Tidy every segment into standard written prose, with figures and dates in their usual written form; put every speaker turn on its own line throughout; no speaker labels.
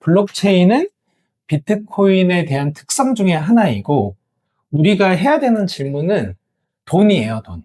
블록체인은 비트코인에 대한 특성 중에 하나이고, 우리가 해야 되는 질문은 돈이에요, 돈.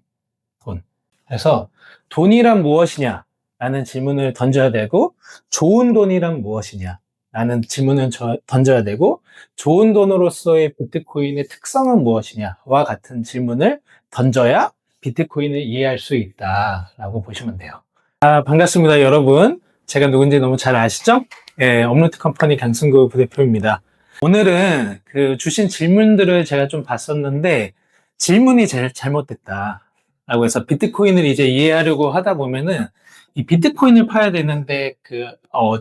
그래서 돈이란 무엇이냐? 라는 질문을 던져야 되고, 좋은 돈이란 무엇이냐? 라는 질문을 던져야 되고, 좋은 돈으로서의 비트코인의 특성은 무엇이냐와 같은 질문을 던져야 비트코인을 이해할 수 있다라고 보시면 돼요. 반갑습니다, 여러분. 제가 누군지 너무 잘 아시죠? 예, 업로드 컴퍼니 강승구 부대표입니다. 오늘은 주신 질문들을 제가 좀 봤었는데, 질문이 제일 잘못됐다. 라고 해서 비트코인을 이제 이해하려고 하다 보면은, 이 비트코인을 파야 되는데,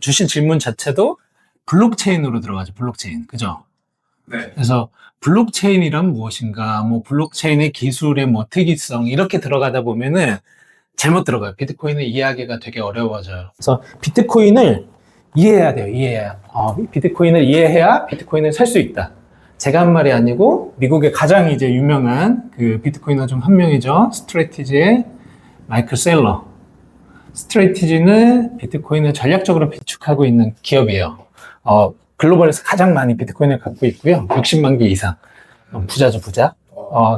주신 질문 자체도 블록체인으로 들어가죠, 블록체인. 그죠?
네.
그래서 블록체인이란 무엇인가, 블록체인의 기술의 특이성, 이렇게 들어가다 보면은 잘못 들어가요. 비트코인을 이해하기가 되게 어려워져요. 그래서 비트코인을 이해해야 돼요, 비트코인을 이해해야 비트코인을 살 수 있다. 제가 한 말이 아니고, 미국의 가장 이제 유명한 비트코이너 중 한 명이죠. 스트래티지의 마이클 셀러. 스트래티지는 비트코인을 전략적으로 비축하고 있는 기업이에요. 글로벌에서 가장 많이 비트코인을 갖고 있고요. 60만 개 이상. 부자죠, 부자.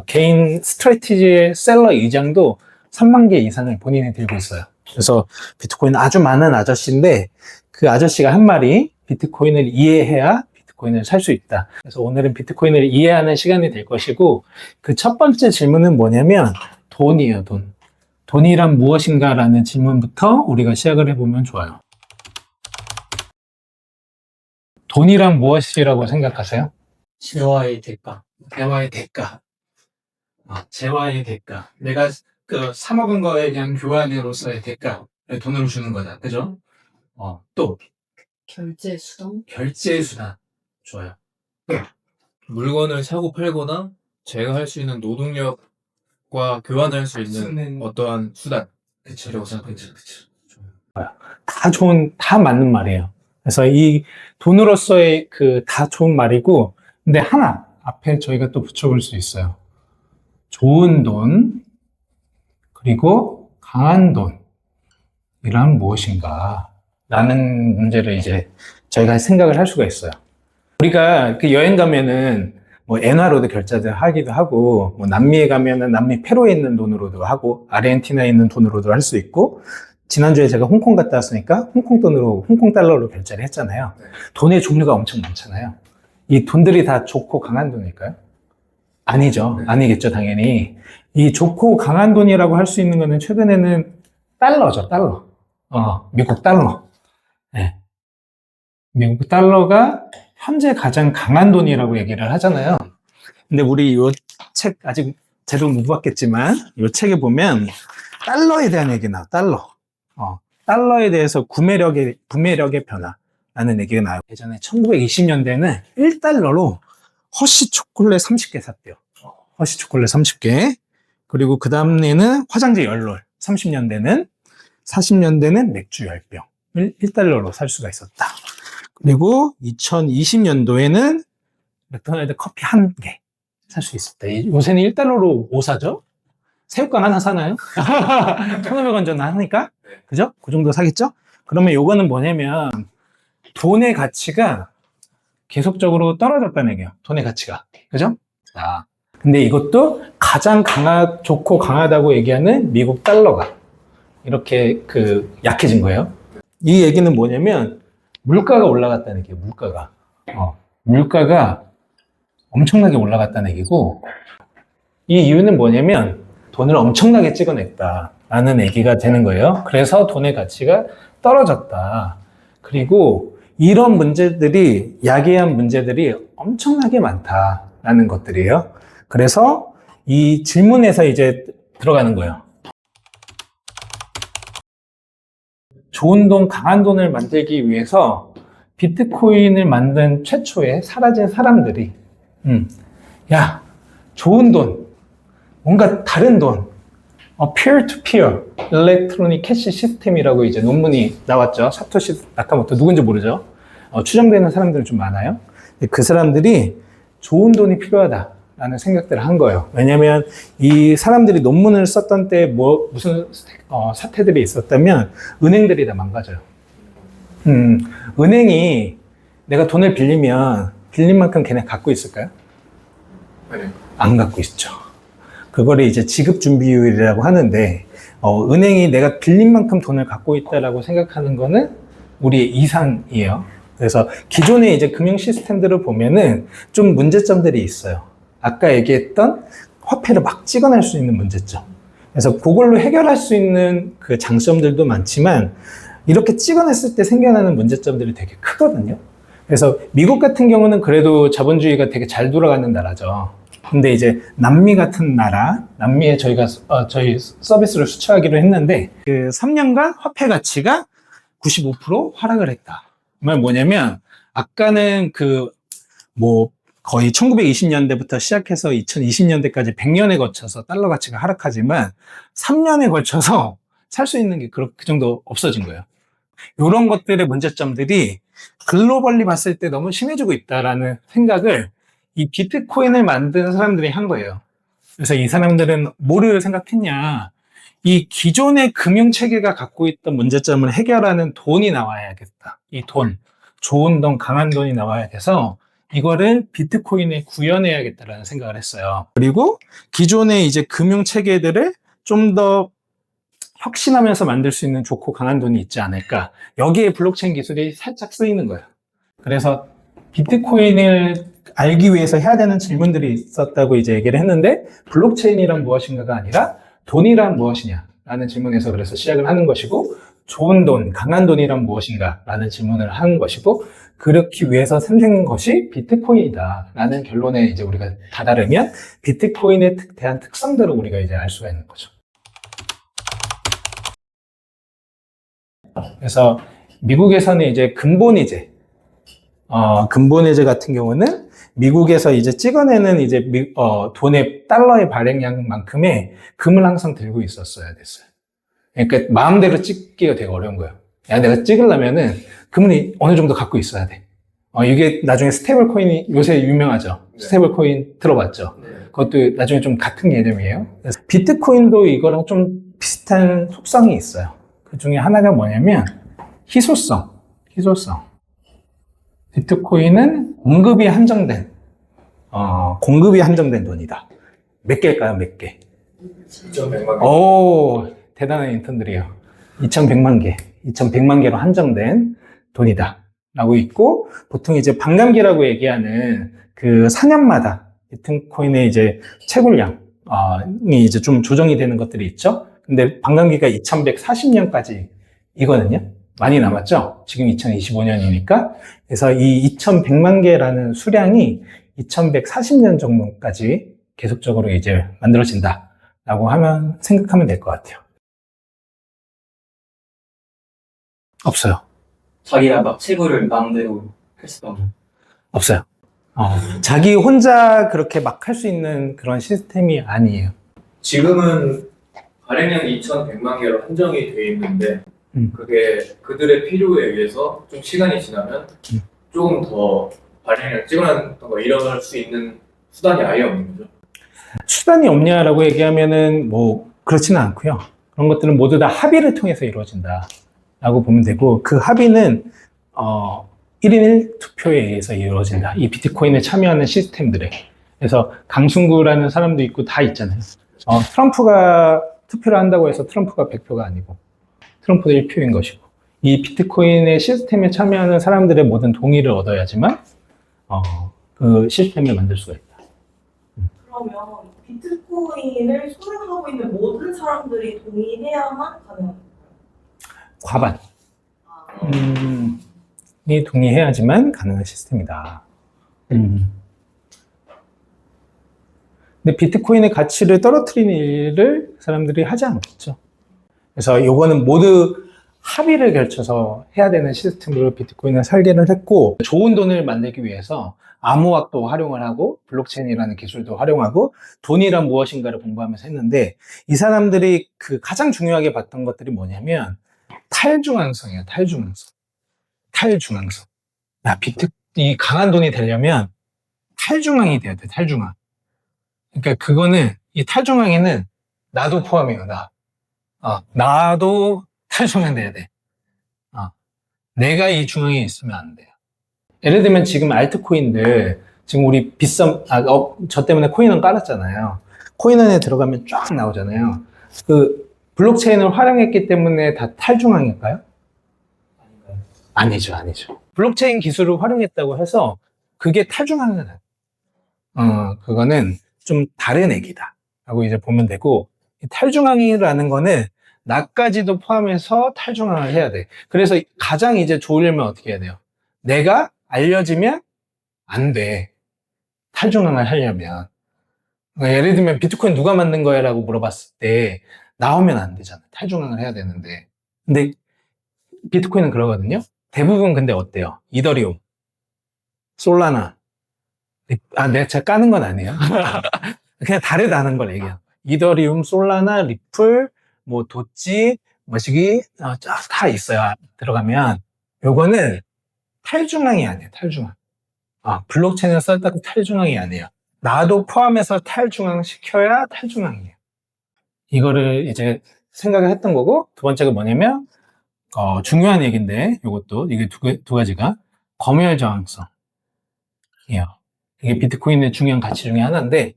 개인 스트래티지의 셀러 이장도 3만 개 이상을 본인이 들고 있어요. 그래서 비트코인 아주 많은 아저씨인데, 그 아저씨가 한 말이 비트코인을 이해해야 비트코인을 살 수 있다. 그래서 오늘은 비트코인을 이해하는 시간이 될 것이고, 그 첫 번째 질문은 뭐냐면 돈이에요, 돈. 돈이란 무엇인가 라는 질문부터 우리가 시작을 해보면 좋아요. 돈이란 무엇이라고 생각하세요?
재화의 대가.
재화의 대가. 재화의 대가. 내가 사 먹은 거에 대한 교환으로서의 대가를 돈으로 주는 거다. 그죠? 또
결제 수당?
결제 수단. 좋아요.
물건을 사고 팔거나 제가 할 수 있는 노동력과 교환할 수 있는 어떠한 수단.
그쵸. 다 맞는 말이에요. 그래서 이 돈으로서의 다 좋은 말이고, 근데 하나 앞에 저희가 또 붙여볼 수 있어요. 좋은 돈, 그리고 강한 돈이란 무엇인가? 라는 문제를 이제 저희가 생각을 할 수가 있어요. 우리가 여행 가면은 엔화로도 결제를 하기도 하고, 남미에 가면은 남미 페루에 있는 돈으로도 하고, 아르헨티나에 있는 돈으로도 할 수 있고, 지난주에 제가 홍콩 갔다 왔으니까 홍콩 달러로 결제를 했잖아요. 돈의 종류가 엄청 많잖아요. 이 돈들이 다 좋고 강한 돈일까요? 아니죠. 아니겠죠, 당연히. 이 좋고 강한 돈이라고 할 수 있는 거는 최근에는 달러죠, 달러. 미국 달러. 네. 미국 달러가 현재 가장 강한 돈이라고 얘기를 하잖아요. 근데 우리 이 책 아직 제대로 못 봤겠지만, 이 책에 보면 달러에 대한 얘기 나와요, 달러. 달러에 대해서 구매력의 변화라는 얘기가 나와요. 예전에 1920년대에는 1달러로 허쉬 초콜릿 30개 샀대요. 허쉬 초콜릿 30개. 그리고 그 다음에는 화장지 10롤. 40년대는 맥주 10병. 1달러로 살 수가 있었다. 그리고 2020년도에는 맥도날드 커피 1개 살 수 있었다. 요새는 1달러로 뭐 사죠? 새우깡 하나 사나요? 1,500원 정도 하니까? 그죠? 그 정도 사겠죠? 그러면 요거는 뭐냐면, 돈의 가치가 계속적으로 떨어졌다는 얘기예요. 돈의 가치가. 그죠? 근데 이것도 가장 좋고 강하다고 얘기하는 미국 달러가 이렇게 약해진 거예요. 이 얘기는 뭐냐면, 물가가 올라갔다는 얘기예요, 물가가. 물가가 엄청나게 올라갔다는 얘기고, 이 이유는 뭐냐면, 돈을 엄청나게 찍어냈다라는 얘기가 되는 거예요. 그래서 돈의 가치가 떨어졌다. 그리고 이런 문제들이, 야기한 문제들이 엄청나게 많다라는 것들이에요. 그래서 이 질문에서 이제 들어가는 거예요. 좋은 돈, 강한 돈을 만들기 위해서 비트코인을 만든 최초에 사라진 사람들이, 야, 좋은 돈, 뭔가 다른 돈, peer-to-peer, 일렉트로닉 캐시 시스템이라고 이제 논문이 나왔죠. 사토시 나카모토, 누군지 모르죠. 추정되는 사람들은 좀 많아요. 그 사람들이 좋은 돈이 필요하다라는 생각들을 한 거예요. 왜냐면 이 사람들이 논문을 썼던 때 무슨 사태들이 있었다면 은행들이 다 망가져요. 은행이 내가 돈을 빌리면 빌린 만큼 걔네 갖고 있을까요?
아니요.
안 갖고 있죠. 그거를 이제 지급준비율이라고 하는데, 은행이 내가 빌린 만큼 돈을 갖고 있다라고 생각하는 거는 우리의 이상이에요. 그래서 기존의 이제 금융 시스템들을 보면은 좀 문제점들이 있어요. 아까 얘기했던 화폐를 막 찍어낼 수 있는 문제점. 그래서 그걸로 해결할 수 있는 그 장점들도 많지만, 이렇게 찍어냈을 때 생겨나는 문제점들이 되게 크거든요. 그래서 미국 같은 경우는 그래도 자본주의가 되게 잘 돌아가는 나라죠. 근데 이제 남미 같은 나라, 남미에 저희가 저희 서비스를 수출하기로 했는데, 그 3년간 화폐 가치가 95% 하락을 했다. 그 말 뭐냐면, 아까는 거의 1920년대부터 시작해서 2020년대까지 100년에 걸쳐서 달러 가치가 하락하지만 3년에 걸쳐서 살 수 있는 게 그 정도 없어진 거예요. 이런 것들의 문제점들이 글로벌리 봤을 때 너무 심해지고 있다라는 생각을 이 비트코인을 만든 사람들이 한 거예요. 그래서 이 사람들은 뭐를 생각했냐. 이 기존의 금융체계가 갖고 있던 문제점을 해결하는 돈이 나와야겠다. 이 돈, 좋은 돈, 강한 돈이 나와야 돼서 이거를 비트코인에 구현해야겠다라는 생각을 했어요. 그리고 기존의 이제 금융체계들을 좀 더 혁신하면서 만들 수 있는 좋고 강한 돈이 있지 않을까. 여기에 블록체인 기술이 살짝 쓰이는 거예요. 그래서 비트코인을 알기 위해서 해야 되는 질문들이 있었다고 이제 얘기를 했는데, 블록체인이란 무엇인가가 아니라 돈이란 무엇이냐 라는 질문에서 그래서 시작을 하는 것이고, 좋은 돈, 강한 돈이란 무엇인가 라는 질문을 하는 것이고, 그렇기 위해서 생긴 것이 비트코인이다 라는 결론에 이제 우리가 다다르면 비트코인에 대한 특성들을 우리가 이제 알 수가 있는 거죠. 그래서 미국에서는 이제 근본이제 같은 경우는 미국에서 이제 찍어내는 이제 돈의 달러의 발행량만큼의 금을 항상 들고 있었어야 됐어요. 그러니까 마음대로 찍기가 되게 어려운 거예요. 야, 내가 찍으려면은 금을 어느 정도 갖고 있어야 돼. 이게 나중에 스테이블 코인이 요새 유명하죠.
네.
스테이블 코인 들어봤죠.
네.
그것도 나중에 좀 같은 개념이에요. 그래서 비트코인도 이거랑 좀 비슷한 속성이 있어요. 그 중에 하나가 뭐냐면 희소성. 비트코인은 공급이 한정된 돈이다. 몇 개일까요? 몇 개?
2,100만 개.
오, 대단한 인턴들이에요. 2,100만 개로 한정된 돈이다. 라고 있고, 보통 이제 반감기라고 얘기하는 그 4년마다 비트코인의 이제 채굴량이 이제 좀 조정이 되는 것들이 있죠. 근데 반감기가 2140년까지 이거든요. 많이 남았죠? 지금 2025년이니까. 그래서 이 2100만 개라는 수량이 2140년 정도까지 계속적으로 이제 만들어진다. 라고 생각하면 될 것 같아요. 없어요.
자기가 막 채굴을 마음대로 할 수가 없는.
없어요. 자기 혼자 그렇게 막 할 수 있는 그런 시스템이 아니에요.
지금은 발행량 2,100만 개로 한정이 돼 있는데 그게 그들의 필요에 의해서 좀 시간이 지나면 조금 더 발행량 찍어놨던 거 잃어갈 수 있는 수단이 아예 없는 거죠.
수단이 없냐라고 얘기하면은 그렇지는 않고요. 그런 것들은 모두 다 합의를 통해서 이루어진다라고 보면 되고, 그 합의는 1인 1투표에 의해서 이루어진다. 이 비트코인에 참여하는 시스템들에. 그래서 강승구라는 사람도 있고 다 있잖아요. 트럼프가 투표를 한다고 해서 트럼프가 100표가 아니고 트럼프도 1표인 것이고, 이 비트코인의 시스템에 참여하는 사람들의 모든 동의를 얻어야지만 그 시스템을 만들 수가 있다.
그러면 비트코인을 소유하고 있는 모든 사람들이 동의해야만 가능합니다.
과반. 이 동의해야지만 가능한 시스템이다. 근데 비트코인의 가치를 떨어뜨리는 일을 사람들이 하지 않겠죠. 그래서 이거는 모두 합의를 결쳐서 해야 되는 시스템으로 비트코인을 설계를 했고, 좋은 돈을 만들기 위해서 암호학도 활용을 하고 블록체인이라는 기술도 활용하고 돈이란 무엇인가를 공부하면서 했는데, 이 사람들이 그 가장 중요하게 봤던 것들이 뭐냐면 탈중앙성이에요. 탈중앙성. 이 강한 돈이 되려면 탈중앙이 돼야 돼. 탈중앙. 그러니까 그거는, 이 탈중앙에는 나도 포함해요. 나도 탈중앙 돼야 돼. 내가 이 중앙에 있으면 안 돼요. 예를 들면 지금 알트코인들, 지금 우리 저 때문에 코인원 깔았잖아요. 코인원에 들어가면 쫙 나오잖아요. 그 블록체인을 활용했기 때문에 다 탈중앙일까요? 아니죠, 아니죠. 블록체인 기술을 활용했다고 해서 그게 탈중앙은 아니에요. 그거는 좀 다른 얘기다 라고 이제 보면 되고, 탈중앙이라는 거는 나까지도 포함해서 탈중앙을 해야 돼. 그래서 가장 이제 좋으려면 어떻게 해야 돼요? 내가 알려지면 안 돼. 탈중앙을 하려면. 그러니까 예를 들면 비트코인 누가 만든 거야? 라고 물어봤을 때 나오면 안 되잖아. 탈중앙을 해야 되는데. 근데 비트코인은 그러거든요. 대부분 근데 어때요? 이더리움, 솔라나. 제가 까는 건 아니에요. 그냥 다르다는 걸 얘기해요. 이더리움, 솔라나, 리플, 뭐 도찌, 뭐시기 다 있어요. 들어가면 요거는 탈중앙이 아니에요. 탈중앙. 블록체인을 썼다고 탈중앙이 아니에요. 나도 포함해서 탈중앙 시켜야 탈중앙이에요. 이거를 이제 생각을 했던 거고, 두 번째가 뭐냐면 중요한 얘기인데, 요것도 이게 두 가지가 검열 저항성이에요. 이게 비트코인의 중요한 가치 중에 하나인데,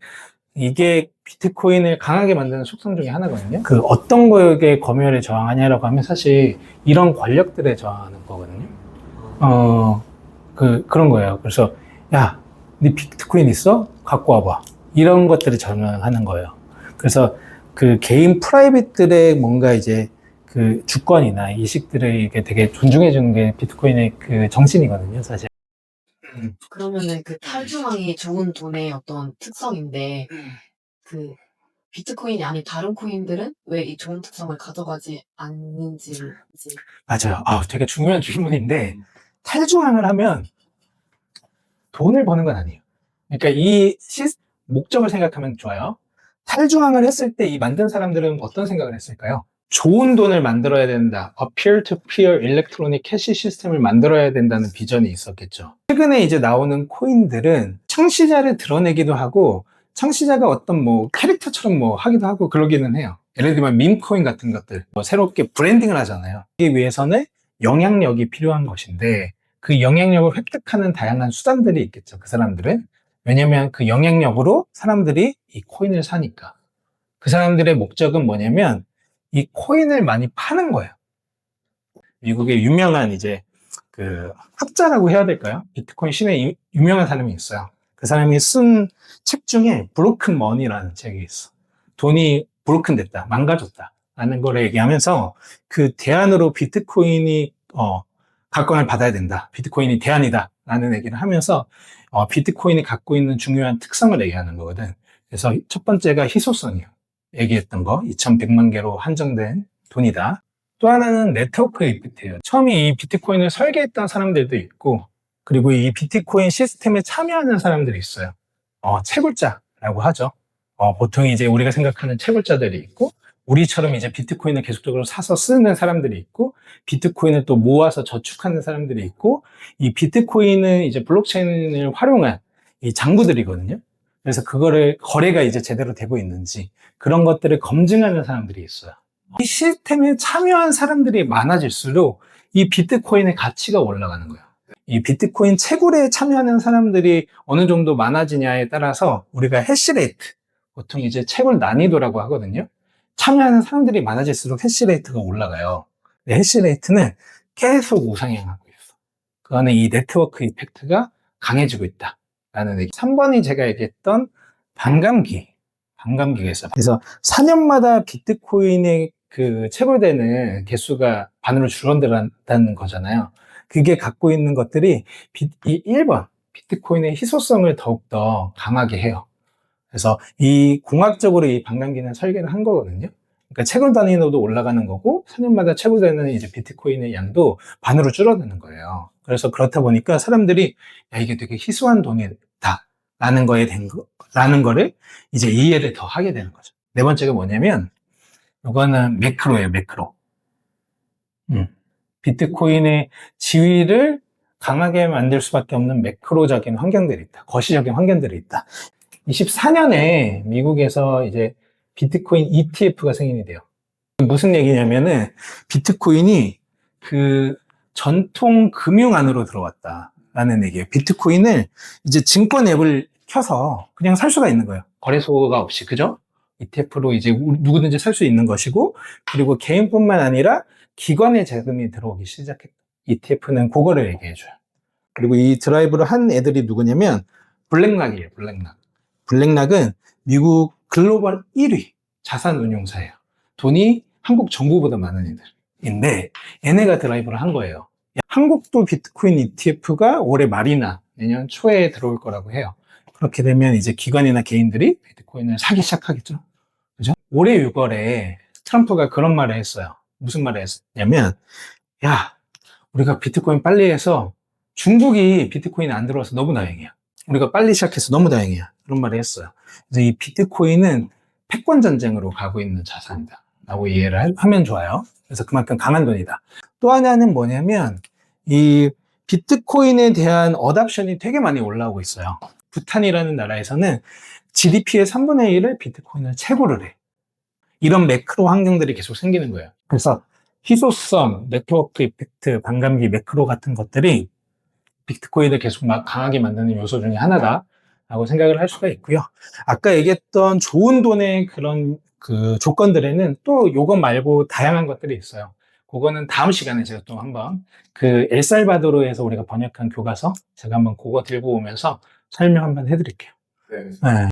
이게 비트코인을 강하게 만드는 속성 중에 하나거든요. 그 어떤 거에 검열에 저항하냐라고 하면 사실 이런 권력들에 저항하는 거거든요. 그런 거예요. 그래서 야, 네 비트코인 있어? 갖고 와봐. 이런 것들을 저항하는 거예요. 그래서 그 개인 프라이빗들의 뭔가 이제 그 주권이나 이식들을 이게 되게 존중해 주는 게 비트코인의 그 정신이거든요, 사실.
그러면은 그 탈중앙이 좋은 돈의 어떤 특성인데 그 비트코인이 아닌 다른 코인들은 왜 이 좋은 특성을 가져가지 않는지.
맞아요. 되게 중요한 질문인데, 탈중앙을 하면 돈을 버는 건 아니에요. 그러니까 목적을 생각하면 좋아요. 탈중앙을 했을 때 이 만든 사람들은 어떤 생각을 했을까요? 좋은 돈을 만들어야 된다. peer-to-peer 일렉트로닉 캐시 시스템을 만들어야 된다는 비전이 있었겠죠. 최근에 이제 나오는 코인들은 창시자를 드러내기도 하고, 창시자가 어떤 뭐 캐릭터처럼 뭐 하기도 하고 그러기는 해요. 예를 들면 밈코인 같은 것들, 새롭게 브랜딩을 하잖아요. 이기 위해서는 영향력이 필요한 것인데, 그 영향력을 획득하는 다양한 수단들이 있겠죠, 그 사람들은. 왜냐면 그 영향력으로 사람들이 이 코인을 사니까. 그 사람들의 목적은 뭐냐면 이 코인을 많이 파는 거예요. 미국의 유명한 이제 그 학자라고 해야 될까요? 비트코인 신의 유명한 사람이 있어요. 그 사람이 쓴 책 중에 브로큰 머니라는 책이 있어. 돈이 브로큰 됐다, 망가졌다 라는 걸 얘기하면서 그 대안으로 비트코인이 각광을 받아야 된다. 비트코인이 대안이다 라는 얘기를 하면서 비트코인이 갖고 있는 중요한 특성을 얘기하는 거거든. 그래서 첫 번째가 희소성이요. 얘기했던 거, 2100만 개로 한정된 돈이다. 또 하나는 네트워크 이펙트예요. 처음에 이 비트코인을 설계했던 사람들도 있고, 그리고 이 비트코인 시스템에 참여하는 사람들이 있어요. 채굴자라고 하죠. 보통 이제 우리가 생각하는 채굴자들이 있고, 우리처럼 이제 비트코인을 계속적으로 사서 쓰는 사람들이 있고, 비트코인을 또 모아서 저축하는 사람들이 있고, 이 비트코인은 이제 블록체인을 활용한 이 장부들이거든요. 그래서 그거를 거래가 이제 제대로 되고 있는지 그런 것들을 검증하는 사람들이 있어요. 이 시스템에 참여한 사람들이 많아질수록 이 비트코인의 가치가 올라가는 거예요. 이 비트코인 채굴에 참여하는 사람들이 어느 정도 많아지냐에 따라서 우리가 해시레이트, 보통 이제 채굴 난이도라고 하거든요. 참여하는 사람들이 많아질수록 해시레이트가 올라가요. 해시레이트는 계속 우상향하고 있어. 그거는 이 네트워크 이펙트가 강해지고 있다 라는 얘기. 3번이 제가 얘기했던 반감기가 있어요. 그래서 4년마다 비트코인의 그 채굴되는 개수가 반으로 줄어든다는 거잖아요. 그게 갖고 있는 것들이 이 1번 비트코인의 희소성을 더욱더 강하게 해요. 그래서 이 공학적으로 이 반감기는 설계를 한 거거든요. 그러니까 채굴 단위로도 올라가는 거고 4년마다 채굴되는 이제 비트코인의 양도 반으로 줄어드는 거예요. 그래서 그렇다 보니까 사람들이 야, 이게 되게 희소한 돈이다 라는 거를 이제 이해를 더 하게 되는 거죠. 네 번째가 뭐냐면 이거는 매크로예요. 매크로. 비트코인의 지위를 강하게 만들 수밖에 없는 매크로적인 환경들이 있다. 거시적인 환경들이 있다. 24년에 미국에서 이제 비트코인 ETF가 승인이 돼요. 무슨 얘기냐면은 비트코인이 그 전통 금융 안으로 들어왔다 라는 얘기예요. 비트코인을 이제 증권 앱을 켜서 그냥 살 수가 있는 거예요. 거래소가 없이, 그죠? ETF로 이제 누구든지 살 수 있는 것이고, 그리고 개인뿐만 아니라 기관의 자금이 들어오기 시작했다. ETF는 그거를 얘기해줘요. 그리고 이 드라이브를 한 애들이 누구냐면, 블랙락이에요, 블랙락. 블랙락은 미국 글로벌 1위 자산운용사예요. 돈이 한국 정부보다 많은 애들인데, 얘네가 드라이브를 한 거예요. 한국도 비트코인 ETF가 올해 말이나 내년 초에 들어올 거라고 해요. 그렇게 되면 이제 기관이나 개인들이 비트코인을 사기 시작하겠죠. 그죠? 올해 6월에 트럼프가 그런 말을 했어요. 무슨 말을 했냐면, 야, 우리가 비트코인 빨리 해서 중국이 비트코인 안 들어와서 너무 다행이야. 우리가 빨리 시작해서 너무 다행이야. 그런 말을 했어요. 그래서 이 비트코인은 패권 전쟁으로 가고 있는 자산이다 라고 이해를 하면 좋아요. 그래서 그만큼 강한 돈이다. 또 하나는 뭐냐면, 이 비트코인에 대한 어답션이 되게 많이 올라오고 있어요. 부탄이라는 나라에서는 GDP의 3분의 1을 비트코인을 채굴을 해. 이런 매크로 환경들이 계속 생기는 거예요. 그래서 희소성, 네트워크 이펙트, 반감기, 매크로 같은 것들이 비트코인을 계속 막 강하게 만드는 요소 중에 하나다라고 생각을 할 수가 있고요. 아까 얘기했던 좋은 돈의 그런 그 조건들에는 또 요거 말고 다양한 것들이 있어요. 그거는 다음 시간에 제가 또 한번 그 엘살바도르에서 우리가 번역한 교과서 제가 한번 그거 들고 오면서 설명 한번 해드릴게요.
네.
네.